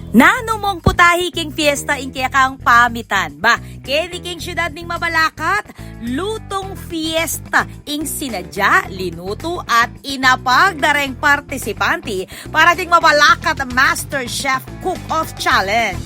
Nanumong putahi king fiesta ing kaya kang pamitan. Ba, kini king syudad ning Mabalacat, lutong fiesta ing sinadya, linuto at inapag dareng partisipanti para ding Mabalacat Master Chef Cook-Off Challenge.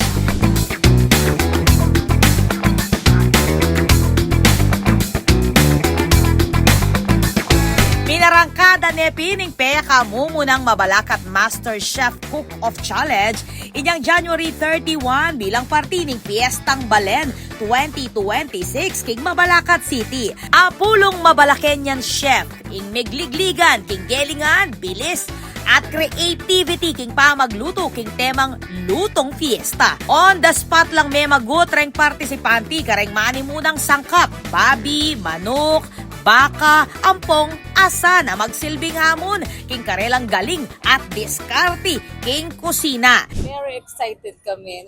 Minarangkada ni pining peya kamumunang Mabalacat Master Chef Cook-Off Challenge inyang January 31 bilang parti ning Fiestang Balen 2026 king Mabalacat City. Apulong Mabalakenyan chef ing megligligan king gelingan, bilis at creativity king pamagluto king temang lutong fiesta. On the spot lang may magutreng partisipanti kareng manimunang sangkap, babi, manok, baka, ampong, asa na magsilbing hamon king karelang galing at diskarte king kusina. Very excited kami.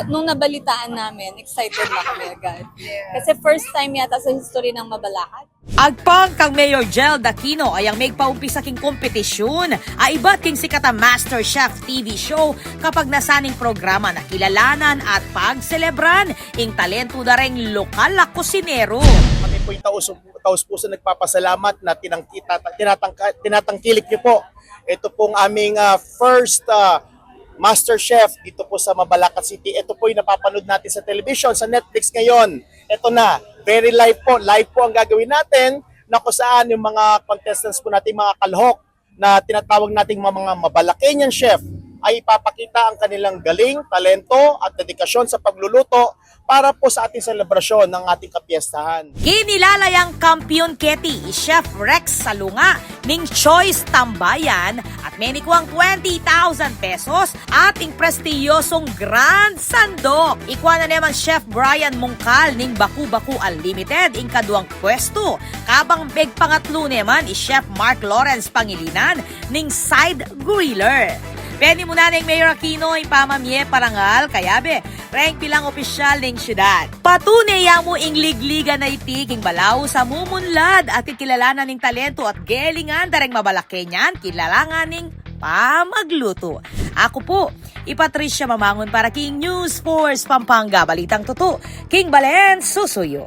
Nung nabalitaan namin, excited na kami agad. Kasi first time yata sa history ng Mabalacat. Agpang kang Mayor Jel Daquino ay ang may paumpisa king kompetisyon ay iba't king sikata Master Chef TV show kapag nasaning programa na kilalanan at pagselebran ing talento na ring lokal na kusinero. Kami po yung taus-puso nagpapasalamat na tinatangkilik niyo po. Ito pong aming first Master Chef dito po sa Mabalacat City. Ito po yung napapanood natin sa television, sa Netflix ngayon. Ito na, very live po. Live po ang gagawin natin na kung saan yung mga contestants po natin, mga kalhok na tinatawag nating mga Mabalakenyan chef ay ipapakita ang kanilang galing, talento at dedikasyon sa pagluluto para po sa ating selebrasyon ng ating kapiestahan. Kinilalayang kampiyon Keti, Chef Rex Salunga, ning Choice Tambayan at menikuang 20,000 pesos ating prestiyosong Grand Sandok. Ikwa na naman Chef Brian Mungkal ning Baku-Baku Unlimited ing kaduang pwesto. Kabang big pangatlo naman is Chef Mark Lawrence Pangilinan ning Side Griller. Pwede mo na ng Mayor Aquino ay pamamye parangal, kaya be, rank bilang opisyal ng syudad. Patunay mo ing ligliga na itiging balaw sa mumunlad at kikilalanan ng talento at gelingan dareng Mabalakenyan, kilalangan ng pamagluto. Ako po, Patricia Mamangon para King News Force Pampanga, Balitang Totoo, King Balen Susuyo.